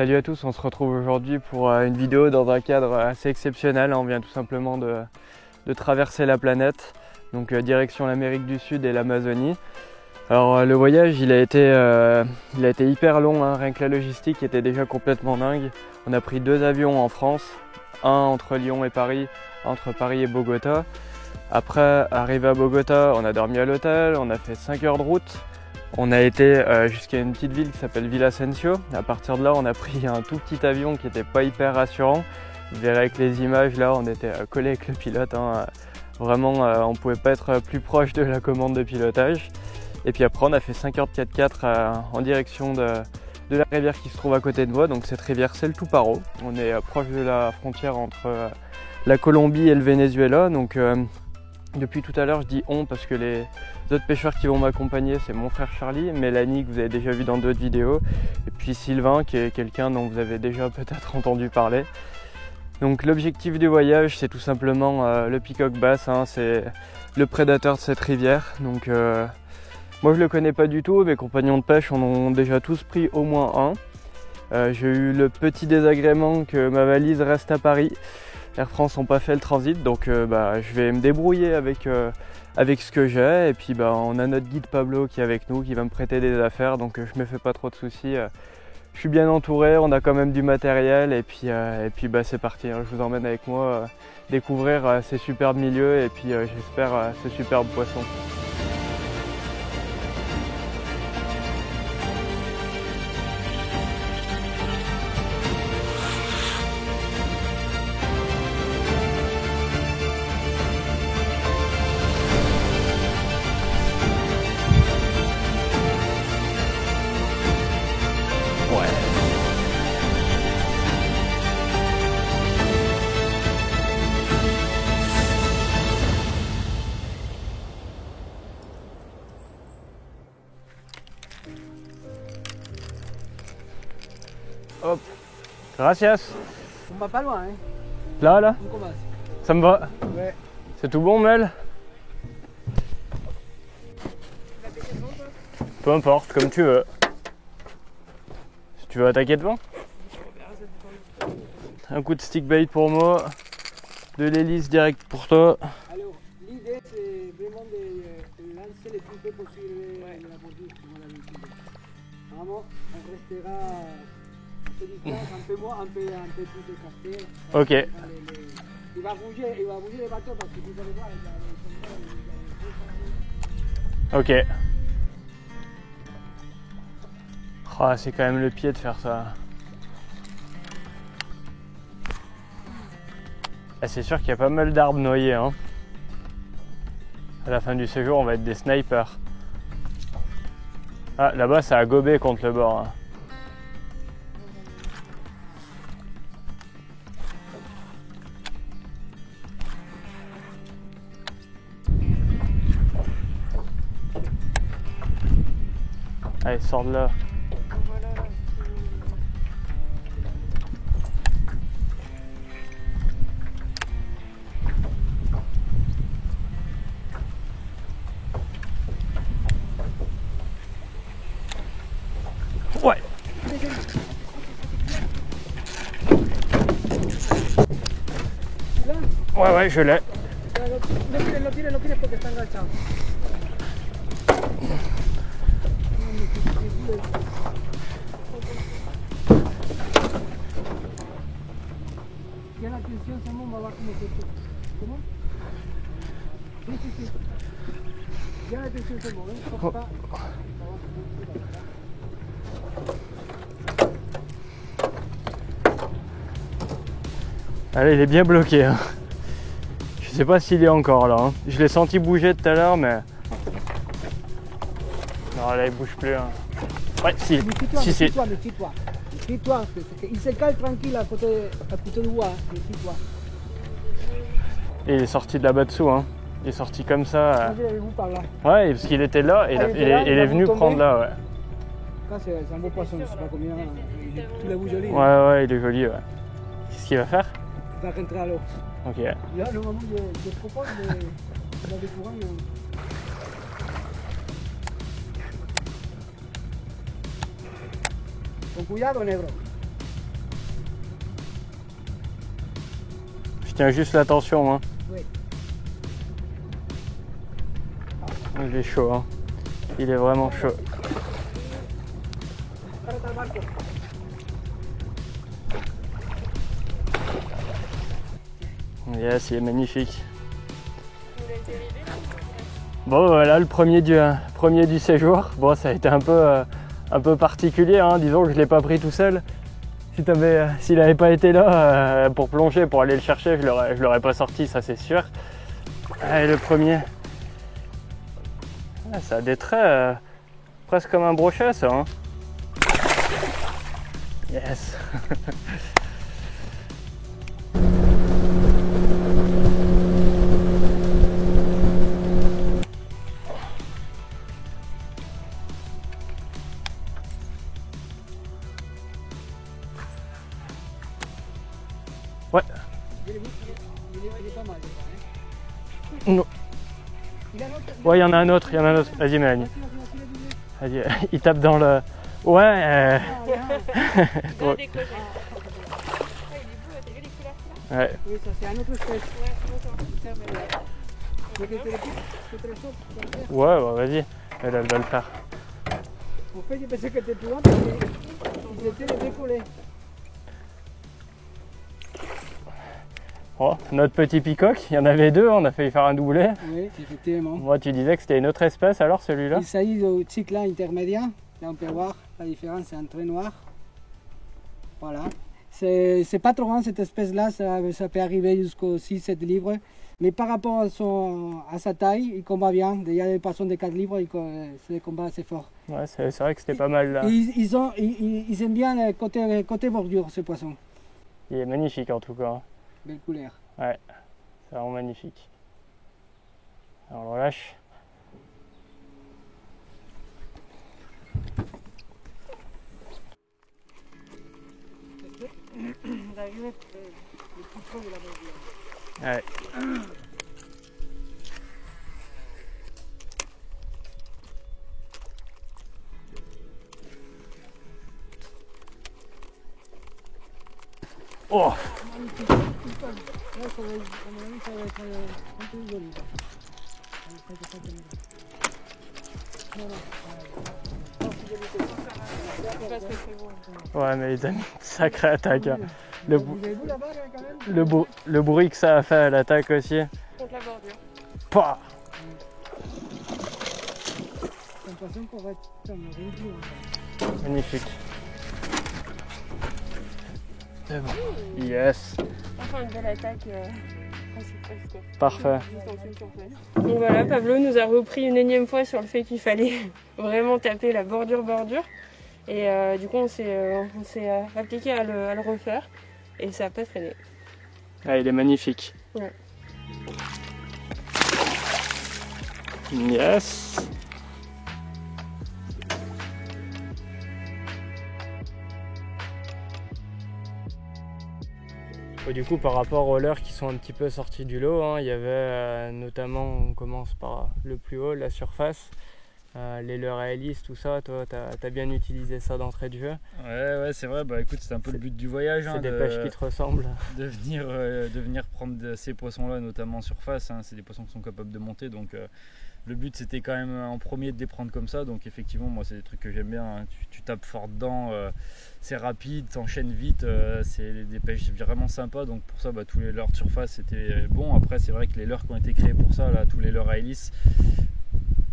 Salut à tous, on se retrouve aujourd'hui pour une vidéo dans un cadre assez exceptionnel. On vient tout simplement de traverser la planète, donc direction l'Amérique du Sud et l'Amazonie. Alors le voyage il a été hyper long, hein. Rien que la logistique était déjà complètement dingue. On a pris 2 avions en France, un entre Lyon et Paris, entre Paris et Bogota. Après, arrivé à Bogota, on a dormi à l'hôtel, on a fait 5 heures de route. On a été jusqu'à une petite ville qui s'appelle Villavicencio. À partir de là, on a pris un tout petit avion qui n'était pas hyper rassurant. Vous verrez avec les images, là, on était collé avec le pilote, hein. Vraiment, on ne pouvait pas être plus proche de la commande de pilotage. Et puis après, on a fait 5 heures de 4x4 en direction de la rivière qui se trouve à côté de moi. Donc cette rivière, c'est le Tuparo. On est proche de la frontière entre la Colombie et le Venezuela. Donc depuis tout à l'heure, je dis on parce que les autres pêcheurs qui vont m'accompagner, c'est mon frère Charlie, Mélanie que vous avez déjà vu dans d'autres vidéos, et puis Sylvain qui est quelqu'un dont vous avez déjà peut-être entendu parler. Donc l'objectif du voyage, c'est tout simplement le peacock bass, hein, c'est le prédateur de cette rivière. Donc moi je le connais pas du tout, mes compagnons de pêche en ont déjà tous pris au moins un. J'ai eu le petit désagrément que ma valise reste à Paris. Air France n'ont pas fait le transit, donc je vais me débrouiller avec ce que j'ai. Et puis on a notre guide Pablo qui est avec nous, qui va me prêter des affaires, donc je me fais pas trop de soucis. Je suis bien entouré, on a quand même du matériel, et puis c'est parti, hein. Je vous emmène avec moi découvrir ces superbes milieux et puis j'espère ces superbes poissons. Hop, gracias. On va pas loin, hein. Là On commence. Ça me va. Ouais. C'est tout bon, Mel? Peu importe, comme tu veux. Si tu veux attaquer devant. Un coup de stick bait pour moi, de l'hélice direct pour toi. Alors, l'idée c'est vraiment de lancer le plus vite possible la bordure, comme d'habitude. Vraiment, on restera un peu distance, un peu moins, un peu plus écarté. Ok. Il va bouger le bateau parce que vous allez voir, Ok. Oh, c'est quand même le pied de faire ça. Ah, c'est sûr qu'il y a pas mal d'arbres noyés, hein. À la fin du séjour, on va être des snipers. Ah, là-bas, ça a gobé contre le bord, hein. Allez, sors de là. Ouais. Ouais, je l'ai. Lo tires porque está enganchado. Ya la tensión se va como que... ¿Cómo? Sí. Ya la tensión se mueve. Allez, il est bien bloqué, hein. Je sais pas s'il est encore là, hein. Je l'ai senti bouger tout à l'heure, mais... Non, là il bouge plus, hein. Ouais, si. Méfie-toi. Méfie-toi, il se cale tranquille à côté de moi, méfie-toi. Et il est sorti de là-bas dessous, hein. Il est sorti comme ça. Vous par là. Ouais, parce qu'il était là et il est venu prendre là, ouais. Ça, c'est un beau poisson, je sais pas combien. Tu l'as vu joli. Ouais, il est joli, ouais. Qu'est-ce qu'il va faire? Il va rentrer à l'eau. Ok. Là, le moment je propose de découvrir. Con cuidado, negro. tiens juste la tension. Hein. Oui. Il est chaud. Hein. Il est vraiment chaud. Yes, il est magnifique. Bon voilà, le premier du séjour. Bon, ça a été un peu particulier, hein. Disons que je ne l'ai pas pris tout seul. S'il n'avait pas été là pour plonger, pour aller le chercher, je l'aurais pas sorti, ça c'est sûr. Allez, le premier. Ah, ça a des traits presque comme un brochet, ça. Hein. Yes. Ouais. Il est pas mal. Non. Ouais, il y en a un autre, Vas-y, Mélanie. Vas-y, il tape dans le... Ouais. Bon. Ouais. Oui, ça c'est un autre espèce. Ouais, vas-y. Elle va le faire. En fait, j'ai pensé que t'étais plus loin parce qu'ils étaient les décollés. Oh, notre petit peacock, il y en avait deux, on a failli faire un doublé. Oui, effectivement. Moi, tu disais que c'était une autre espèce alors celui-là? Il s'agit du cyclin intermédiaire. Là, on peut voir la différence, c'est un trait noir. Voilà. C'est pas trop grand cette espèce-là, ça peut arriver jusqu'aux 6-7 livres. Mais par rapport à sa taille, il combat bien. Il y a des poissons de 4 livres, c'est des combats assez forts. Ouais, c'est vrai que c'était pas mal là. Ils aiment bien le côté bordure, ces poissons. Il est magnifique en tout cas. Belle couleur. Ouais, c'est vraiment magnifique. Alors on le relâche. Ouais. Oh! Ouais, mais ils ont une sacrée attaque. Hein. Le bruit que ça a fait à l'attaque aussi. Contre la bordure. Pah! Magnifique. C'est bon. Yes. Enfin, une belle attaque. Parfait. Donc voilà, Pablo nous a repris une énième fois sur le fait qu'il fallait vraiment taper la bordure. Et du coup, on s'est appliqué à le refaire. Et ça n'a pas traîné. Ah, il est magnifique. Ouais. Yes. Du coup, par rapport aux leurres qui sont un petit peu sortis du lot, hein, il y avait notamment, on commence par le plus haut, la surface, les leurres à hélice, tout ça. Toi, tu as bien utilisé ça d'entrée de jeu. Ouais, c'est vrai. Bah écoute, c'est un peu le but du voyage. C'est des pêches qui te ressemblent. De venir prendre ces poissons-là, notamment en surface. Hein, c'est des poissons qui sont capables de monter, donc le but c'était quand même en premier de les prendre comme ça. Donc effectivement, moi c'est des trucs que j'aime bien. Hein. Tu tapes fort dedans, c'est rapide, t'enchaînes vite, c'est des pêches vraiment sympas. Donc pour ça, tous les leurres de surface c'était bon. Après, c'est vrai que les leurres qui ont été créés pour ça, là, tous les leurres à hélice,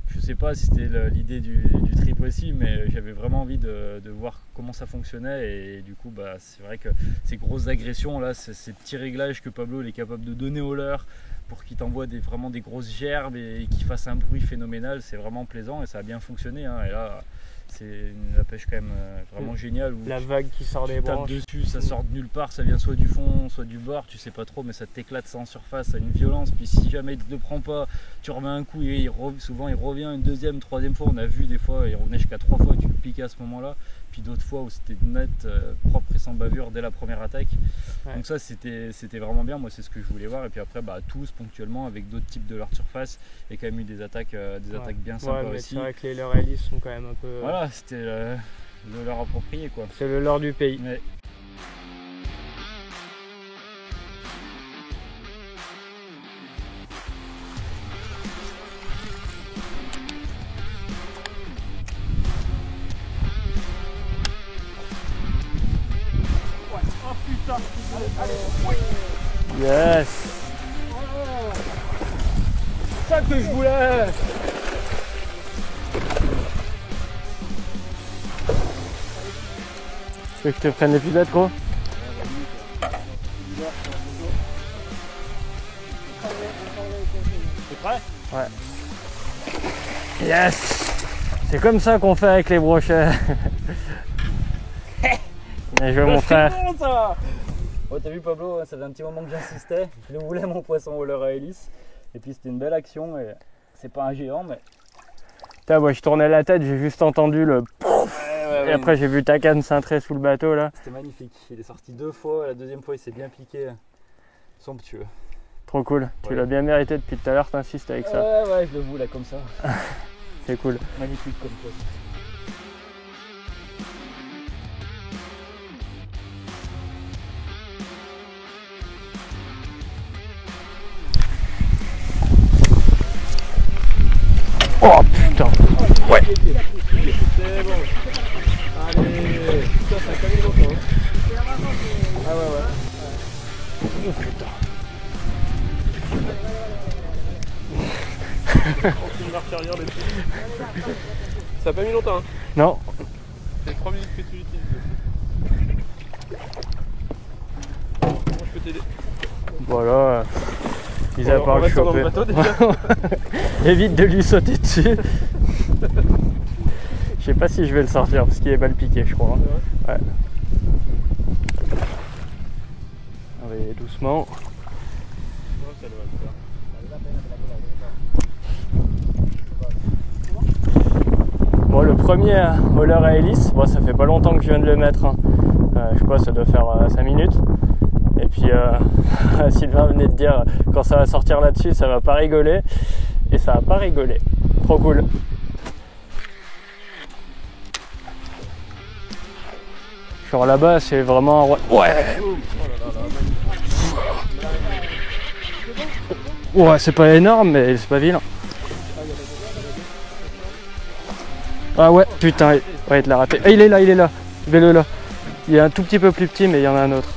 je sais pas si c'était l'idée du trip aussi, mais j'avais vraiment envie de voir comment ça fonctionnait. Et du coup, c'est vrai que ces grosses agressions là, ces petits réglages que Pablo est capable de donner aux leurres pour qu'il t'envoie vraiment des grosses gerbes et qu'il fasse un bruit phénoménal, c'est vraiment plaisant et ça a bien fonctionné. Hein. Et là, c'est la pêche quand même vraiment géniale. La vague qui sort des branches. Dessus, ça sort de nulle part, ça vient soit du fond, soit du bord, tu sais pas trop, mais ça t'éclate ça en surface, ça a une violence. Puis si jamais il ne le prend pas, tu remets un coup et souvent il revient une deuxième, troisième fois. On a vu des fois, il revenait jusqu'à 3 fois, tu le piquais à ce moment-là. Puis d'autres fois où c'était net, propre et sans bavure dès la première attaque. Ouais. Donc ça c'était vraiment bien, moi c'est ce que je voulais voir. Et puis après tous ponctuellement avec d'autres types de leurres de surface, il y a quand même eu des attaques bien sympas aussi. C'est vrai que les leurres à hélice sont quand même un peu... Voilà, c'était le leurre approprié quoi. C'est le leurre du pays. Ouais. Yes. C'est ça que je voulais. Tu veux que je te prenne l'épisode, gros? T'es prêt? Ouais. Yes. C'est comme ça qu'on fait avec les brochets. Bien joué mon frère. C'est bon ça. Oh, t'as vu Pablo, ça fait un petit moment que j'insistais. Je le voulais mon poisson au leurre à hélice. Et puis c'était une belle action. Et c'est pas un géant, mais. Putain, moi je tournais la tête, j'ai juste entendu le pouf. Et après j'ai vu ta canne cintrer sous le bateau là. C'était magnifique. Il est sorti 2 fois. La deuxième fois, il s'est bien piqué. Somptueux. Trop cool. Tu Ouais. l'as bien mérité depuis tout à l'heure, t'insistes avec ça. Ouais, je le voulais comme ça. C'est cool. Magnifique comme poisson. Oh putain. Ouais. C'est bon. Allez. Putain, ça a quand même longtemps. Ah ouais. Oh putain. Aucune marque arrière dessus. Ça a pas mis longtemps. Hein. Non. C'est 3 minutes que tu l'utilises. Comment je peux t'aider? Voilà. Ils a pas le reste dans choper. le bateau déjà. Évite de lui sauter dessus. Je sais pas si je vais le sortir parce qu'il est mal piqué, je crois. Ouais. Allez, doucement. Ça doit le faire. Bon, le premier au leurre à hélice, bon, ça fait pas longtemps que je viens de le mettre. Hein. Je sais pas, ça doit faire 5 minutes. Et puis Sylvain venait de dire quand ça va sortir là-dessus, ça va pas rigoler. Et ça va pas rigoler. Trop cool. Genre là-bas, c'est vraiment un roi. Ouais. Ouais, c'est pas énorme, mais c'est pas vilain. Ah ouais, putain, ouais, il l'a raté. Ah, il est là, Vélo là. Il est un tout petit peu plus petit, mais il y en a un autre.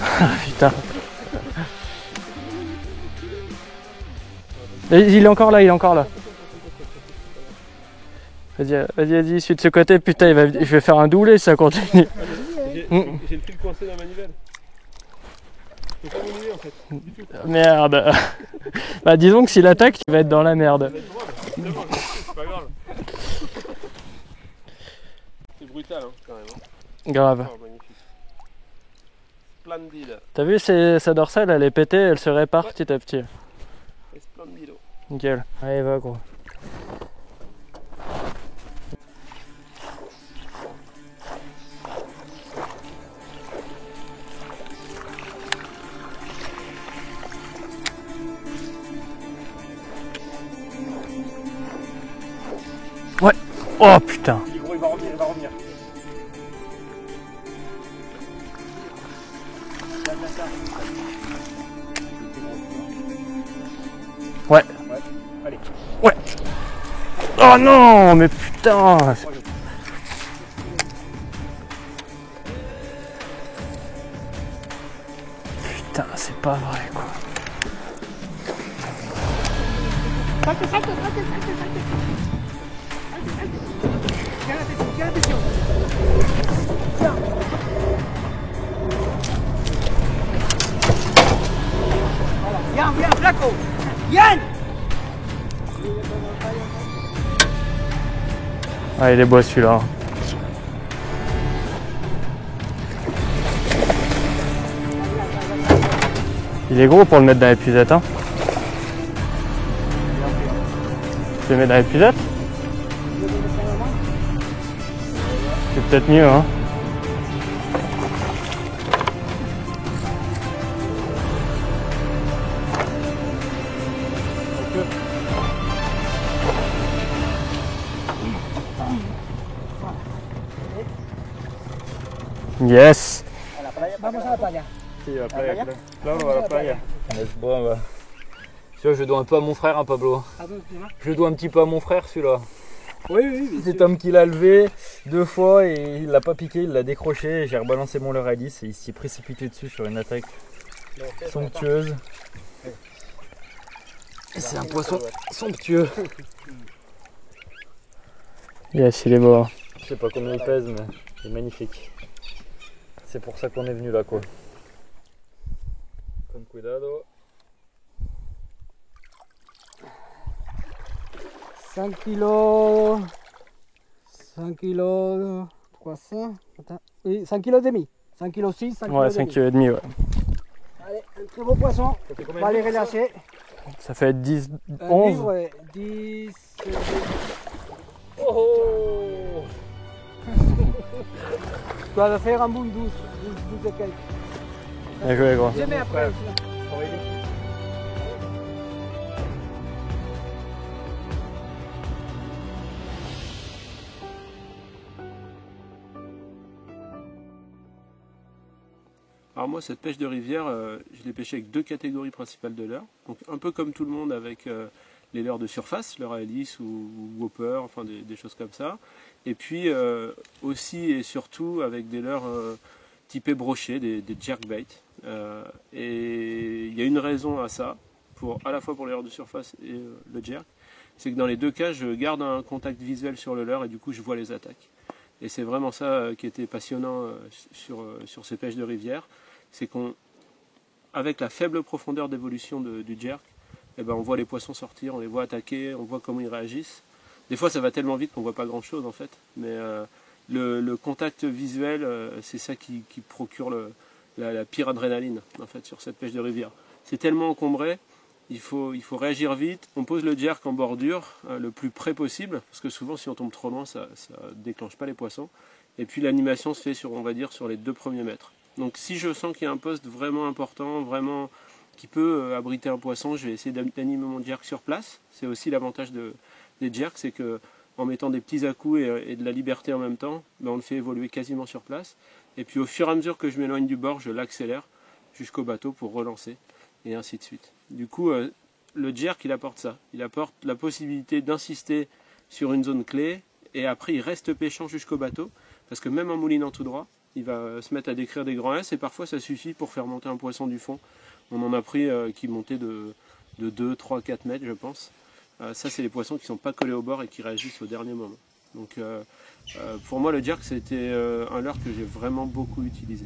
Ah putain. Et il est encore là, Vas-y, suis de ce côté, putain, je vais faire un doublé si ça continue. J'ai le fil coincé dans la manivelle. Je peux pas m'ennuyer en fait. Du tout. Merde. Bah disons que s'il attaque, tu vas être dans la merde. C'est pas grave. C'est brutal hein, quand même. Hein. Grave. Oh, magnifique. Splendide. T'as vu, sa dorsale, elle est pétée, elle se répare petit à petit. Splendido. Nickel. Allez, va gros. Ouais. Oh putain. Il est gros, il va revenir, Ouais. Allez. Ouais. Oh non, mais putain. Putain, c'est pas vrai quoi. Viens, Flaco. Viens. Ah, il est beau celui-là. Il est gros pour le mettre dans l'épuisette, hein. Tu le mets dans l'épuisette? C'est peut-être mieux, hein. Yes. Vamos a la playa. Si, à la playa. Là, on va à la playa. Bon, bah. Celui-là, je le dois un peu à mon frère, hein, Pablo. Pardon, excusez-moi. Je le dois un petit peu à mon frère, celui-là. Oui, oui, bien C'est sûr. Tom qui l'a levé 2 fois et il l'a pas piqué, il l'a décroché. J'ai rebalancé mon leurre à 10 et il s'est précipité dessus sur une attaque somptueuse. C'est un poisson somptueux. Yes, il est beau. Hein. Je sais pas combien il pèse, mais il est magnifique. C'est pour ça qu'on est venu là, quoi. Con cuidado. 5 kilos. 5 kilos 300. Attends. Oui, 5 kilos demi. 5 kilos 6, 5 Ouais, kilos 5 demi. kg et demi, ouais. Allez, un très beau poisson. On va les relâcher. Ça fait 10, Un 11. livre, ouais. 10. Oh Tu vas faire un bout 12 et quelques. Bien joué, gros. Je mets après. Alors moi, cette pêche de rivière, je l'ai pêchée avec 2 catégories principales de leurres. Donc un peu comme tout le monde avec les leurres de surface, leurre à hélice ou whopper, enfin des choses comme ça. Et puis aussi et surtout avec des leurres typés brochés, des jerkbait. Et il y a une raison à ça, à la fois pour les leurres de surface et le jerk, c'est que dans les 2 cas, je garde un contact visuel sur le leurre et du coup je vois les attaques. Et c'est vraiment ça qui était passionnant sur ces pêches de rivière, c'est qu'avec la faible profondeur d'évolution du jerk, eh ben on voit les poissons sortir, on les voit attaquer, on voit comment ils réagissent. Des fois ça va tellement vite qu'on voit pas grand chose en fait, mais le contact visuel, c'est ça qui procure la pire adrénaline en fait sur cette pêche de rivière. C'est tellement encombré, il faut réagir vite. On pose le jerk en bordure le plus près possible, parce que souvent si on tombe trop loin, ça déclenche pas les poissons. Et puis l'animation se fait on va dire sur les 2 premiers mètres. Donc si je sens qu'il y a un poste vraiment important, vraiment qui peut abriter un poisson, je vais essayer d'animer mon jerk sur place. C'est aussi l'avantage des jerks, c'est que en mettant des petits à-coups et de la liberté en même temps, ben on le fait évoluer quasiment sur place. Et puis au fur et à mesure que je m'éloigne du bord, je l'accélère jusqu'au bateau pour relancer, et ainsi de suite. Du coup, le jerk, il apporte ça. Il apporte la possibilité d'insister sur une zone clé, et après il reste pêchant jusqu'au bateau, parce que même en moulinant tout droit, il va se mettre à décrire des grands S, et parfois ça suffit pour faire monter un poisson du fond. On en a pris qui montaient de 2, 3, 4 mètres, je pense. Ça, c'est les poissons qui ne sont pas collés au bord et qui réagissent au dernier moment. Donc, pour moi, le jerk, c'était un leurre que j'ai vraiment beaucoup utilisé.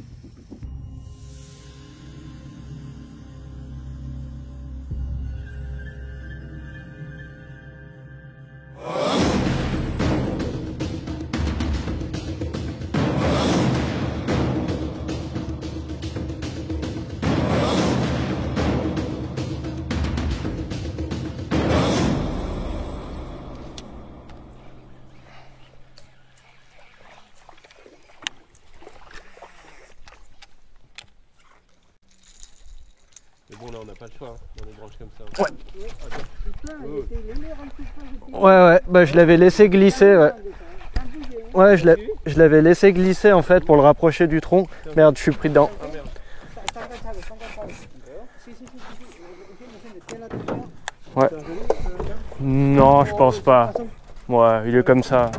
Mais bon, là, on n'a pas le choix, hein, dans les branches comme ça. Ouais, bah je l'avais laissé glisser, ouais. Ouais, je l'avais laissé glisser en fait pour le rapprocher du tronc. Merde, je suis pris dedans. Ah merde. Ouais. Non, je pense pas. Ouais, il est comme ça.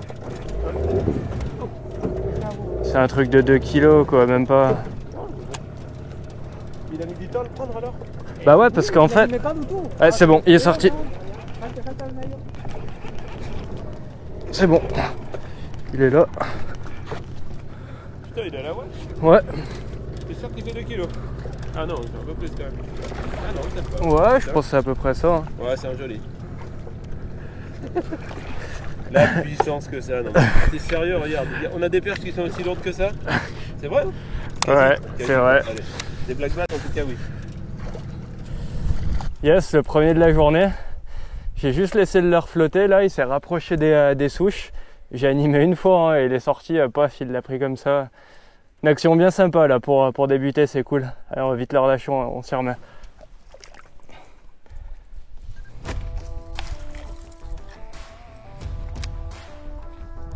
C'est un truc de 2 kilos quoi, même pas. Il a mis du temps à le prendre alors? Bah ouais, parce qu'en fait... Ouais, c'est bon, il est sorti. C'est bon. Il est là. Putain, il est à la wesh. Ouais. T'es sûr qu'il fait 2 kilos? Ah non, c'est un peu plus quand même. Ah non, peut-être pas. Ouais, je pense que c'est à peu près ça. Hein. Ouais, c'est un joli. La puissance que ça, non. T'es sérieux, regarde. On a des perches qui sont aussi lourdes que ça? C'est vrai? Ouais, c'est vrai. Allez. Des black bass en tout cas, oui. Yes, le premier de la journée. J'ai juste laissé le leurre flotter là, il s'est rapproché des souches. J'ai animé une fois hein, et il est sorti, paf, il l'a pris comme ça. Une action bien sympa là pour débuter, c'est cool. Allez, on va vite le relâcher, on s'y remet.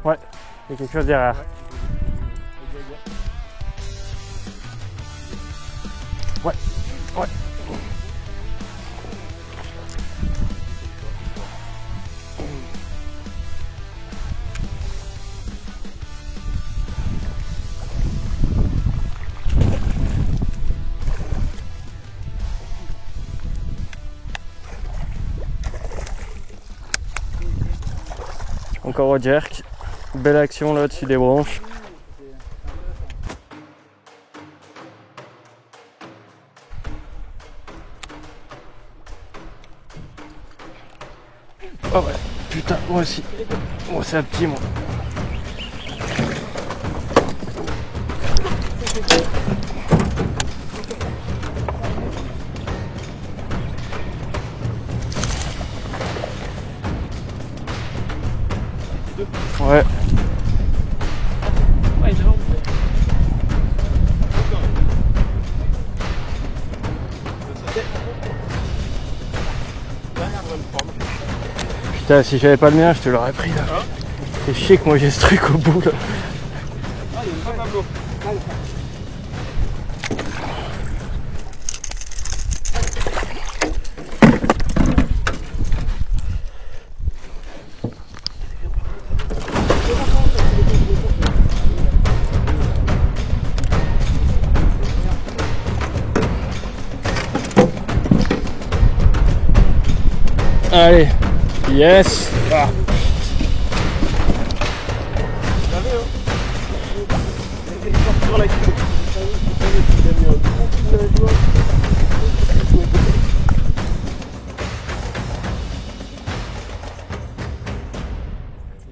Ouais, il y a quelque chose derrière. Ouais, ouais. Encore au jerk. Belle action là au-dessus des branches. Oh ouais, putain, moi aussi. Moi c'est un petit moi. Ouais. Putain, si j'avais pas le mien, je te l'aurais pris là. C'est chier que moi j'ai ce truc au bout là. Allez, yes. Ah.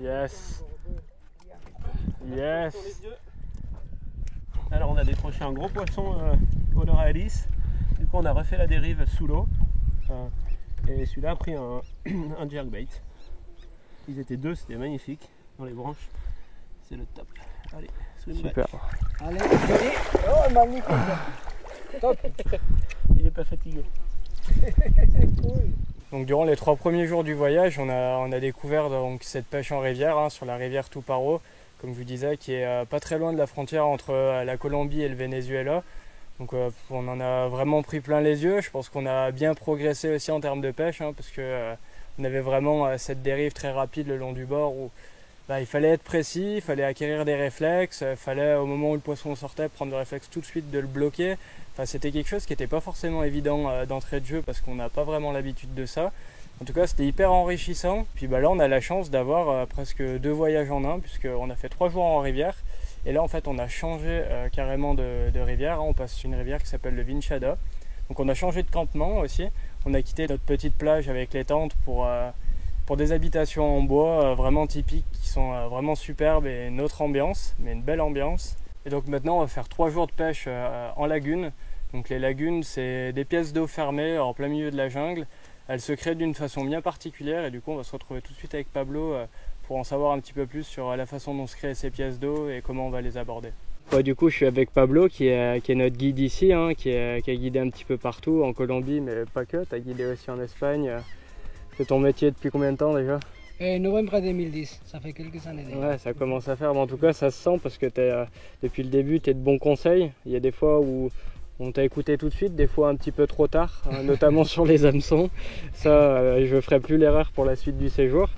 Yes. Yes. Alors on a décroché un gros poisson au leurre à hélice. Du coup on a refait la dérive sous l'eau. Et celui-là a pris un jerkbait. Ils étaient deux, c'était magnifique dans les branches. C'est le top. Allez, swim back. Super. Allez, oh magnifique. Top. Il est pas fatigué. Cool. Donc durant les 3 premiers jours du voyage, on a découvert donc cette pêche en rivière, hein, sur la rivière Tuparo, comme je vous disais, qui est pas très loin de la frontière entre la Colombie et le Venezuela. Donc on en a vraiment pris plein les yeux. Je pense qu'on a bien progressé aussi en termes de pêche, hein, parce que on avait vraiment cette dérive très rapide le long du bord où il fallait être précis, il fallait acquérir des réflexes, il fallait au moment où le poisson sortait prendre le réflexe tout de suite de le bloquer. Enfin, c'était quelque chose qui n'était pas forcément évident d'entrée de jeu parce qu'on n'a pas vraiment l'habitude de ça. En tout cas, c'était hyper enrichissant. Puis là, on a la chance d'avoir presque 2 voyages en un, puisqu'on a fait 3 jours en rivière. Et là, en fait, on a changé carrément de rivière. On passe sur une rivière qui s'appelle le Vinchada. Donc, on a changé de campement aussi. On a quitté notre petite plage avec les tentes pour des habitations en bois vraiment typiques, qui sont vraiment superbes et une autre ambiance, mais une belle ambiance. Et donc maintenant, on va faire 3 jours de pêche en lagune. Donc les lagunes, c'est des pièces d'eau fermées en plein milieu de la jungle. Elles se créent d'une façon bien particulière et du coup, on va se retrouver tout de suite avec Pablo pour en savoir un petit peu plus sur la façon dont se créent ces pièces d'eau et comment on va les aborder. Ouais, du coup, je suis avec Pablo qui est notre guide ici, hein, qui a guidé un petit peu partout, en Colombie, mais pas que. Tu as guidé aussi en Espagne. C'est ton métier depuis combien de temps déjà? Novembre 2010, ça fait quelques années déjà. Ouais, ça commence à faire, mais en tout cas, ça se sent parce que depuis le début, tu es de bons conseils. Il y a des fois où on t'a écouté tout de suite, des fois un petit peu trop tard, notamment sur les hameçons. Ça, je ne ferai plus l'erreur pour la suite du séjour.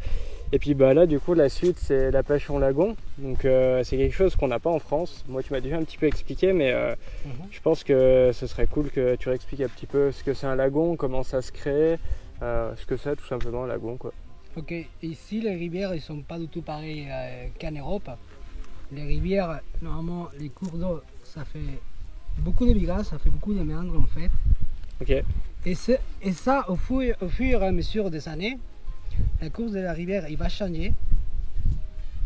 Et puis là, du coup, la suite, c'est la pêche en lagon. Donc, c'est quelque chose qu'on n'a pas en France. Moi, tu m'as déjà un petit peu expliqué, mais je pense que ce serait cool que tu réexpliques un petit peu ce que c'est un lagon, comment ça se crée, ce que c'est tout simplement un lagon, quoi. Ok, ici, les rivières, ils ne sont pas du tout pareils qu'en Europe. Les rivières, normalement, les cours d'eau, ça fait beaucoup de bigas, ça fait beaucoup de méandres en fait. Ok. Et ça, au fur et à mesure des années, la course de la rivière, il va changer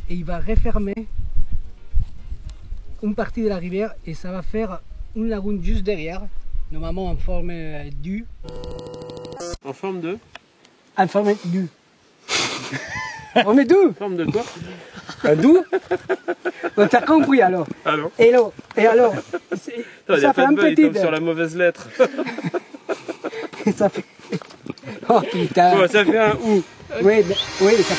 et il va refermer une partie de la rivière et ça va faire une lagune juste derrière, normalement en forme d'U. En forme de? En forme d'U. On met d'où? En forme de quoi? D'où? T'as compris alors? Alors? Et alors Ça fait un petit. Il tombe sur la mauvaise lettre. Ça fait. Oh putain! Bon, ça fait un ou. Oui, oui, ça...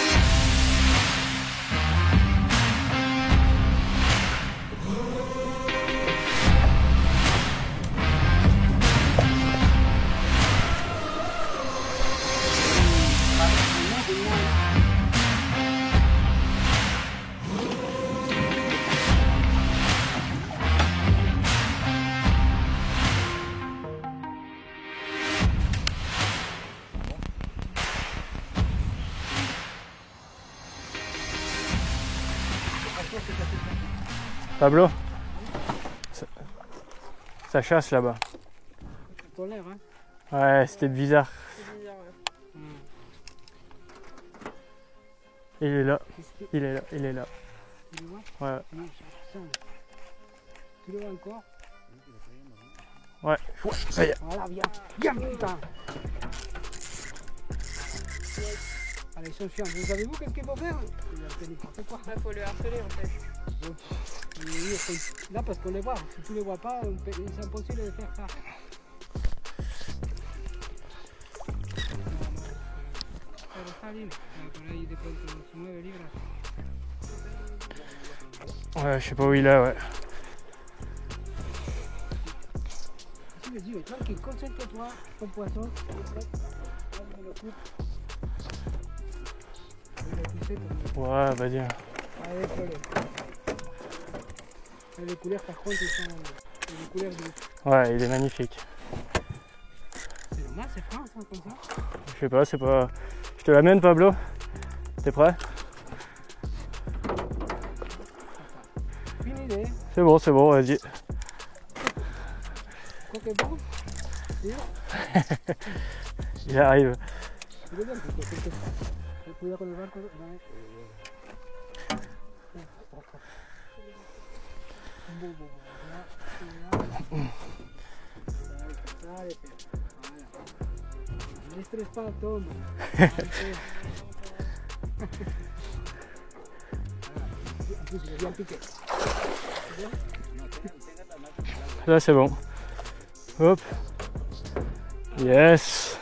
Pablo, ça chasse là-bas. Ça tolère, hein. Ouais, c'était bizarre. C'est bizarre, ouais. Il est là, il est là, il est là. Tu le vois? Ouais, Non, ça sent. Tu le vois encore? ouais, ça y est. Voilà, viens, viens, putain. Allez, ils sont chiants. Vous savez-vous qu'est-ce qu'il faut faire? Il a fait n'importe quoi. Il faut le harceler en fait. Donc, là, parce qu'on les voit. Si tu les vois pas, c'est impossible de faire ça. Pero está bien. Por ahí de pronto se mueve libre. Ouais, je sais pas où il est, ouais. Je me dis, mais tranquille, concentre-toi, ton poisson. On le coupe. Ouais, vas-y. Allez, collez. Les couleurs, par contre, ils sont les couleurs de... Ouais, il est magnifique. C'est normal, c'est France, hein, comme ça. Je sais pas, c'est pas... Je te l'amène, Pablo? T'es prêt? Une idée. C'est bon, vas-y. Quoi que bon. Il arrive. Tu le donnes, parce que el cuidado con el barco. No estrés para todo. Bien piqué. Là, c'est bon. Hop. Yes.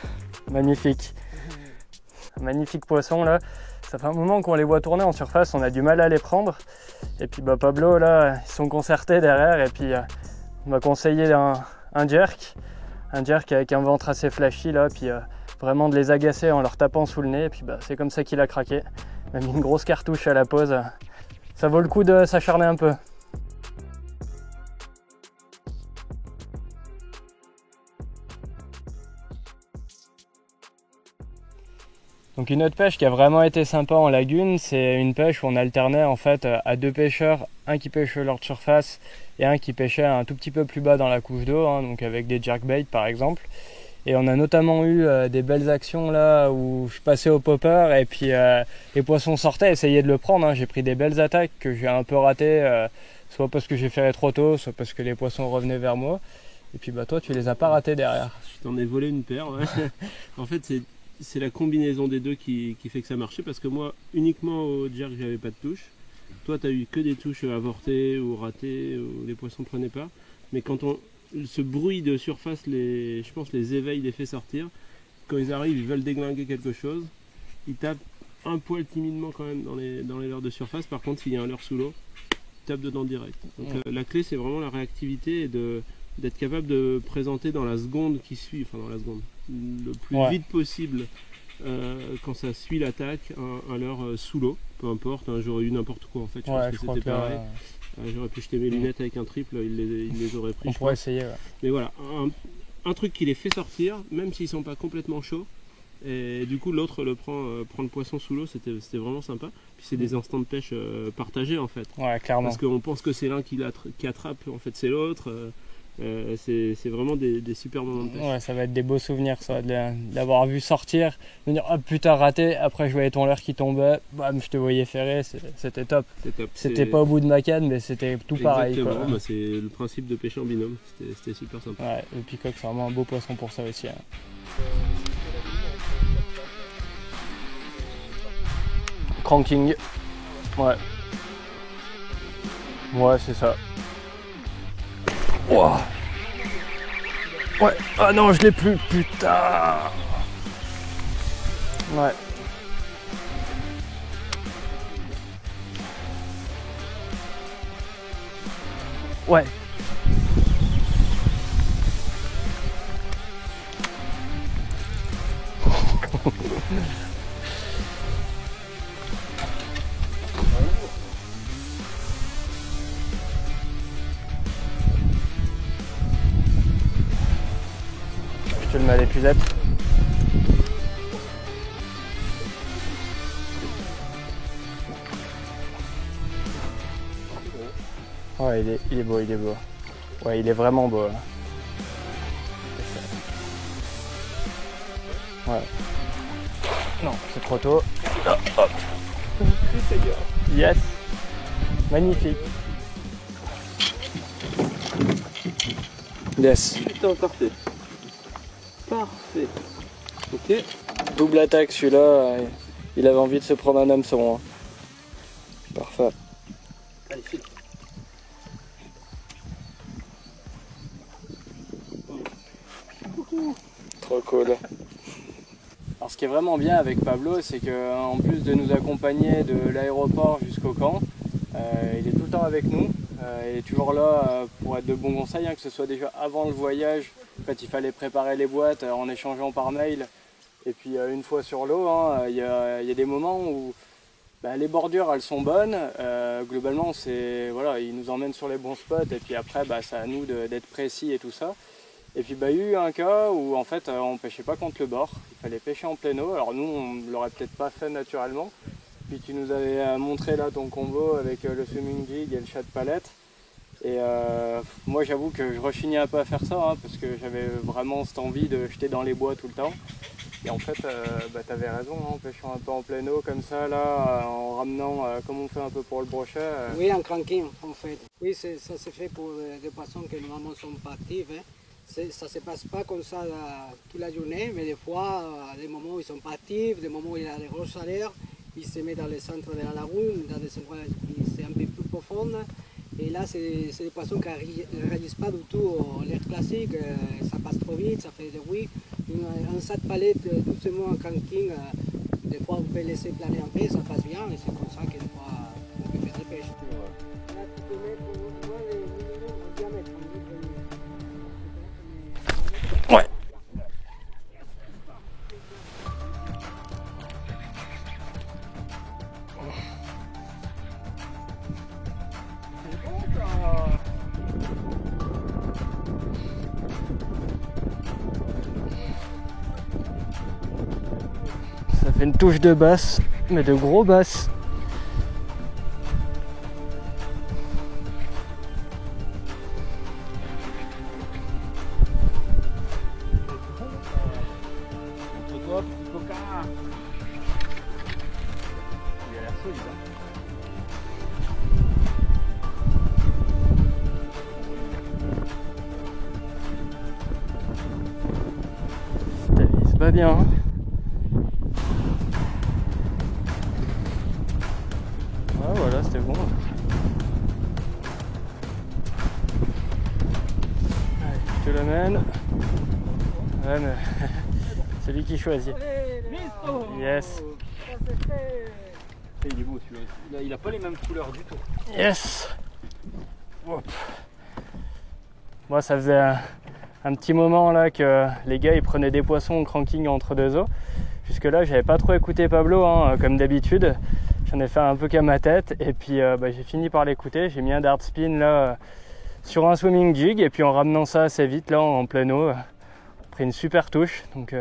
Magnifique. Magnifique poisson là. Ça fait un moment qu'on les voit tourner en surface, on a du mal à les prendre. Et puis bah, Pablo là, ils sont concertés derrière et puis on m'a conseillé un jerk avec un ventre assez flashy là, puis vraiment de les agacer en leur tapant sous le nez. Et puis bah, c'est comme ça qu'il a craqué. Il m'a mis une grosse cartouche à la pause. Ça vaut le coup de s'acharner un peu. Donc une autre pêche qui a vraiment été sympa en lagune, c'est une pêche où on alternait en fait à deux pêcheurs, un qui pêchait leur surface et un qui pêchait un tout petit peu plus bas dans la couche d'eau, hein, donc avec des jerkbaits par exemple. Et on a notamment eu des belles actions là où je passais au popper et puis les poissons sortaient, essayaient de le prendre. Hein. J'ai pris des belles attaques que j'ai un peu ratées, soit parce que j'ai ferré trop tôt, soit parce que les poissons revenaient vers moi. Et puis bah toi tu les as pas ratés derrière. Je t'en ai volé une paire, ouais. En fait c'est la combinaison des deux qui fait que ça marchait, parce que moi uniquement au jerk j'avais pas de touche. Toi tu as eu que des touches avortées ou ratées où les poissons prenaient pas. Mais quand ce bruit de surface, je pense les éveils les fait sortir. Quand ils arrivent, ils veulent déglinguer quelque chose. Ils tapent un poil timidement quand même dans les leurres de surface. Par contre, s'il y a un leurre sous l'eau, ils tapent dedans direct. Donc la clé, c'est vraiment la réactivité et d'être capable de présenter dans la seconde qui suit, enfin dans la seconde, le plus vite possible, quand ça suit l'attaque, un leurre sous l'eau. Peu importe, hein, j'aurais eu n'importe quoi en fait. Je pense que c'était pareil. J'aurais pu jeter mes lunettes avec un triple, il les aurait pris. On pourrait essayer, ouais. Mais voilà, un truc qui les fait sortir, même s'ils sont pas complètement chauds. Et du coup, l'autre prend le poisson sous l'eau, c'était vraiment sympa. Puis c'est des instants de pêche partagés en fait. Ouais, clairement. Parce qu'on pense que c'est l'un qui attrape, en fait c'est l'autre. C'est vraiment des super moments de pêche. Ouais, ça va être des beaux souvenirs ça, d'avoir vu sortir, de dire oh putain raté, après je voyais ton leurre qui tombait, bam, je te voyais ferrer, c'était top. C'était pas au bout de ma canne, mais c'était tout pareil. Exactement, bah, c'est le principe de pêcher en binôme, c'était super sympa. Ouais, le peacock c'est vraiment un beau poisson pour ça aussi. Hein. Cranking, ouais. Ouais, c'est ça. Wow. Ouais, ah non, je l'ai plus, putain. Ouais. Ouais. Je te le mets à l'épuisette. Ouais, il est beau, il est beau. Ouais, il est vraiment beau. Là. Ouais. Non, c'est trop tôt. Oh, hop. Yes. Magnifique. Yes. Putain, parfait. Parfait. Ok. Double attaque celui-là. Il avait envie de se prendre un hameçon. Hein. Parfait. Allez, file. Trop cool. Alors ce qui est vraiment bien avec Pablo, c'est qu'en plus de nous accompagner de l'aéroport jusqu'au camp, il est tout le temps avec nous. Il est toujours là pour être de bons conseils, hein, que ce soit déjà avant le voyage, quand il fallait préparer les boîtes en échangeant par mail. Et puis une fois sur l'eau, hein, il y a des moments où les bordures elles sont bonnes. Globalement, voilà, il nous emmène sur les bons spots et puis après c'est à nous d'être précis et tout ça. Et puis il y a eu un cas où en fait on pêchait pas contre le bord, il fallait pêcher en pleine eau. Alors nous on l'aurait peut-être pas fait naturellement. Puis tu nous avais montré là ton combo avec le swimming jig et le chat de palette. Et moi j'avoue que je rechignais un peu à faire ça hein, parce que j'avais vraiment cette envie de jeter dans les bois tout le temps. Et en fait tu avais raison, hein, en pêchant un peu en pleine eau comme ça là, en ramenant comme on fait un peu pour le brochet. Oui, en cranking en fait. Oui, ça c'est fait pour des poissons qui normalement sont pas actifs. Hein. Ça ne se passe pas comme ça toute la journée, mais des fois, des moments où ils ne sont pas actifs, des moments où il y a des grosses chaleurs, ils se mettent dans le centre de la lagune, dans des endroits qui sont un peu plus profonds. Et là, c'est des poissons qui ne réagissent pas du tout à l'air classique, ça passe trop vite, ça fait des bruits. Un sac de palette doucement en cranking, des fois vous pouvez laisser planer un peu, ça passe bien, et c'est comme ça que des fois on peut faire des pêches. Là, tu peux mettre au moins les minimums au diamètre. Ouais. Ça fait une touche de basse, mais de gros basses. Montre-toi, petit coquin. Il a l'air solide. C'est pas bien. Hein. Ah voilà, c'était bon. Allez, je te l'amène. Ouais, mais c'est lui qui choisit. Yes. Il est beau celui-là. Il a pas les mêmes couleurs du tout. Yes. Hop. Moi, ça faisait un petit moment là que les gars ils prenaient des poissons en cranking entre deux eaux. Jusque là, j'avais pas trop écouté Pablo, hein, comme d'habitude. J'en ai fait un peu qu'à ma tête et puis j'ai fini par l'écouter. J'ai mis un dart spin là sur un swimming jig et puis en ramenant ça assez vite là en pleine eau, pris une super touche. Donc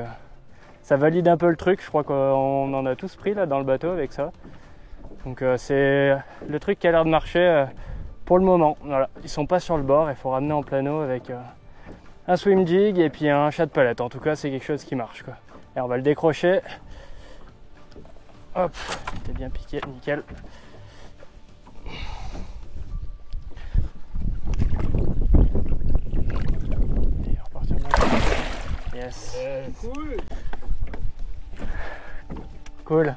ça valide un peu le truc. Je crois qu'on en a tous pris là dans le bateau avec ça. Donc c'est le truc qui a l'air de marcher pour le moment. Voilà, ils sont pas sur le bord. Il faut ramener en pleine eau avec un swim jig et puis un chat de palette. En tout cas, c'est quelque chose qui marche quoi. Et on va le décrocher. Hop, t'es bien piqué, nickel. Et repartir de là. Yes. Cool. Cool.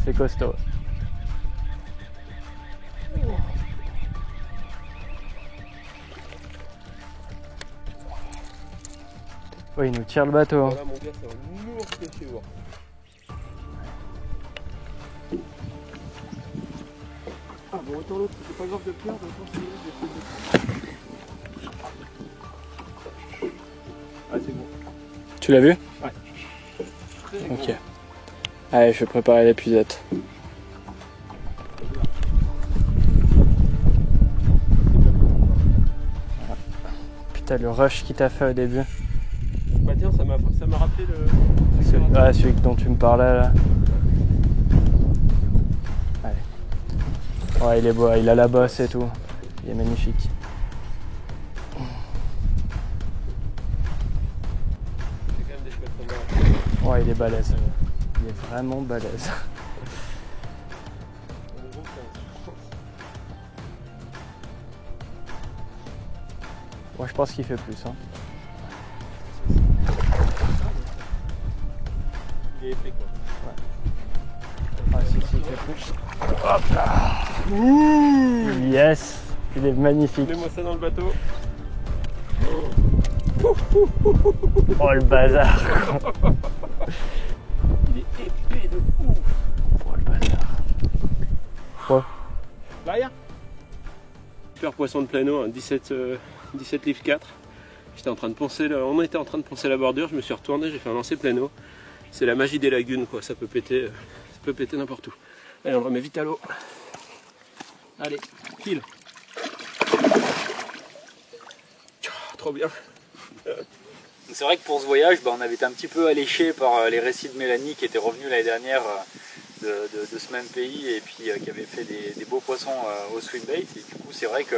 C'est costaud. Oui, il nous tire le bateau. Hein. Voilà mon gars, c'est un lourd pêché. Ah bon, autant l'autre, c'est pas grave de perdre, autant celui-là, ah c'est bon. Tu l'as vu? Ouais. Très Ok. gros. Allez, je vais préparer l'épuisette. Putain, le rush qu'il t'a fait au début. Bah tiens, ça m'a rappelé le... Ah, celui dont tu me parlais là. Allez. Ouais, il est beau, il a la bosse et tout. Il est magnifique. C'est quand même des chouettes combats. Ouais, il est balèze. Il est vraiment balèze. Moi, je pense qu'il fait plus. Hein. Il est épais quoi. Ah, si, il fait plus. Hop là. Yes. Il est magnifique. Mets-moi ça dans le bateau. Oh le bazar. Il est épais de ouf. Oh le bazar. Ouais. Derrière. Super poisson de plein eau, hein, 17 livres 4. J'étais en train de poncer, on était en train de poncer la bordure, je me suis retourné, j'ai fait un lancer plein eau. C'est la magie des lagunes quoi, ça peut péter n'importe où. Allez, on le remet vite à l'eau. Allez, kill. Trop bien. C'est vrai que pour ce voyage, on avait été un petit peu alléché par les récits de Mélanie qui était revenue l'année dernière de ce même pays et puis qui avait fait des beaux poissons au swimbait. Et du coup, c'est vrai que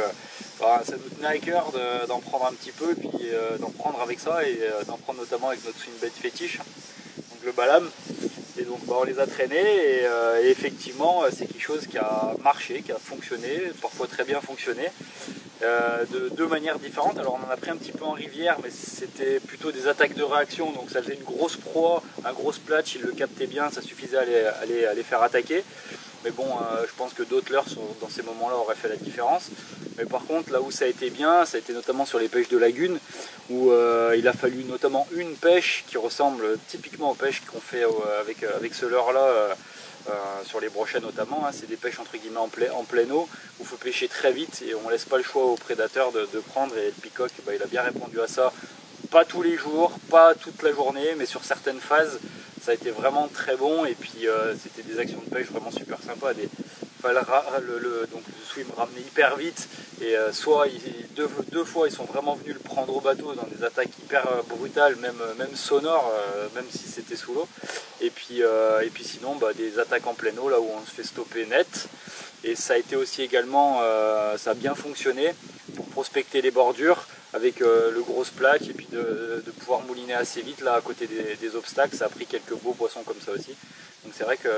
ça nous tenait à cœur d'en prendre un petit peu, puis d'en prendre avec ça et d'en prendre notamment avec notre swimbait fétiche, donc le balam. Et donc on les a traînés et effectivement c'est quelque chose qui a marché, qui a fonctionné, parfois très bien fonctionné. De deux manières différentes. Alors on en a pris un petit peu en rivière, mais c'était plutôt des attaques de réaction, donc ça faisait une grosse proie, un gros splash, il le captait bien, ça suffisait à les faire attaquer. Mais bon, je pense que d'autres leurres dans ces moments-là auraient fait la différence. Mais par contre, là où ça a été bien, ça a été notamment sur les pêches de lagune, où il a fallu notamment une pêche qui ressemble typiquement aux pêches qu'on fait avec ce leurre-là, sur les brochets notamment, hein. C'est des pêches entre guillemets en pleine eau où il faut pêcher très vite et on laisse pas le choix aux prédateurs de prendre, et le peacock il a bien répondu à ça, pas tous les jours, pas toute la journée, mais sur certaines phases ça a été vraiment très bon. Et puis c'était des actions de pêche vraiment super sympas, donc le swim ramenait hyper vite et soit deux fois ils sont vraiment venus le prendre au bateau dans des attaques hyper brutales, même sonores, même si c'était sous l'eau. Et puis sinon des attaques en pleine eau là où on se fait stopper net. Et ça a été aussi également, ça a bien fonctionné pour prospecter les bordures avec le gros splash et puis de pouvoir mouliner assez vite là à côté des obstacles. Ça a pris quelques beaux poissons comme ça aussi. Donc c'est vrai que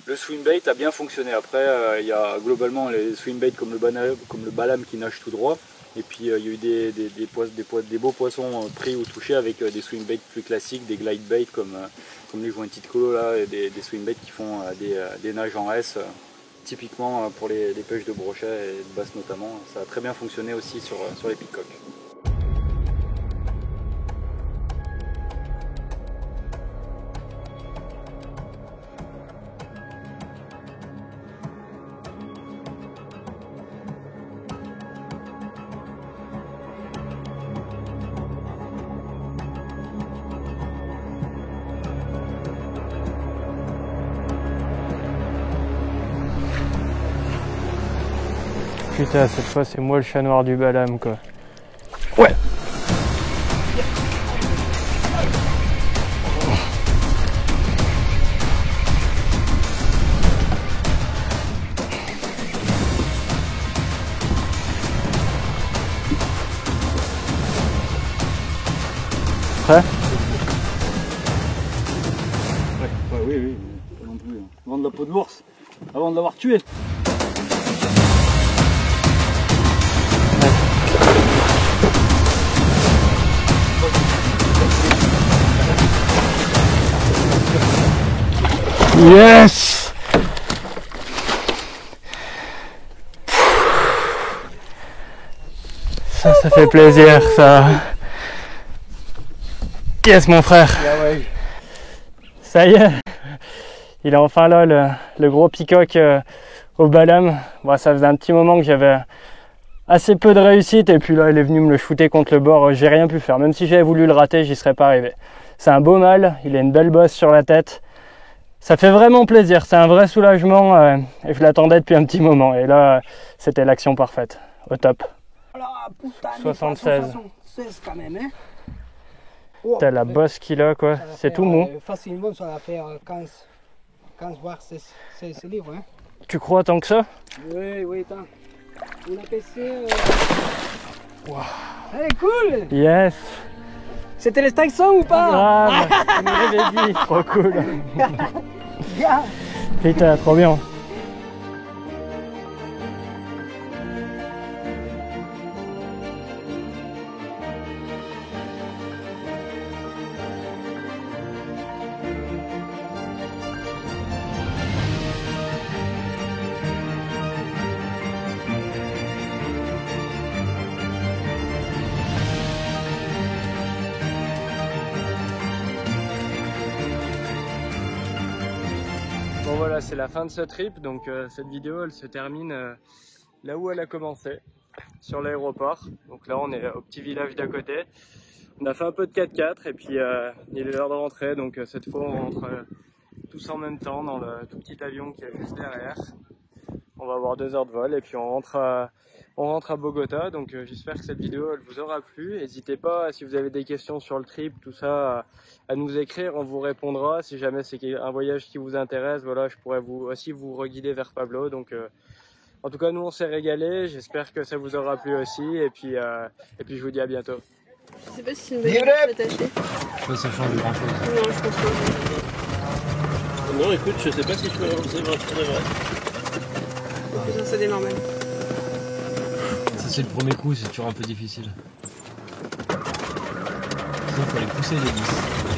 le swimbait a bien fonctionné. Après il y a globalement les swimbaits comme le balam qui nage tout droit. Et puis il y a eu des beaux poissons pris ou touchés avec des swimbaits plus classiques, des glide baits comme les jointed colo là, et des swimbaits qui font des nages en S. Typiquement pour les pêches de brochet et de basse notamment, ça a très bien fonctionné aussi sur les peacocks. Putain, cette fois c'est moi le chat noir du balam quoi. Ouais. Prêt? Oui, pas non plus. Vendre la peau de l'ours avant de l'avoir tué. Yes! Ça fait plaisir, ça. Yes, mon frère. Ça y est. Il est enfin là, le gros peacock au balam. Bon, ça faisait un petit moment que j'avais assez peu de réussite et puis là, il est venu me le shooter contre le bord. J'ai rien pu faire. Même si j'avais voulu le rater, j'y serais pas arrivé. C'est un beau mâle. Il a une belle bosse sur la tête. Ça fait vraiment plaisir, c'est un vrai soulagement et je l'attendais depuis un petit moment et là c'était l'action parfaite, au top. Alors, putain, 76. 76 quand même, hein. T'as la bosse qu'il a, quoi. C'est tout mou. Facilement, ça va faire 15 voire 16 livres. Hein. Tu crois tant que ça? Oui, oui, attends. On a PC. Wow. Elle est cool! Yes! C'était les 500 ou pas? Ah, tu me l'avais dit, trop cool! Yeah. Putain, trop bien! Bon voilà, c'est la fin de ce trip, donc cette vidéo elle se termine là où elle a commencé, sur l'aéroport. Donc là on est au petit village d'à côté. On a fait un peu de 4x4 et puis il est l'heure de rentrer, donc cette fois on rentre tous en même temps dans le tout petit avion qui est juste derrière. On va avoir 2 heures de vol et puis on rentre à Bogota, donc j'espère que cette vidéo elle vous aura plu. N'hésitez pas, si vous avez des questions sur le trip, tout ça, à nous écrire, on vous répondra. Si jamais c'est un voyage qui vous intéresse, voilà, je pourrais aussi vous reguider vers Pablo. Donc, en tout cas, nous on s'est régalé, j'espère que ça vous aura plu aussi, et puis je vous dis à bientôt. Je sais pas si c'est une bonne idée de s'attacher. Ça change grand chose. Non, je pense pas. Non, écoute, je sais pas si je peux avancer pour de vrai. Ça, c'est normal. Ça c'est le premier coup, c'est toujours un peu difficile. Sinon, il faut les pousser les vis.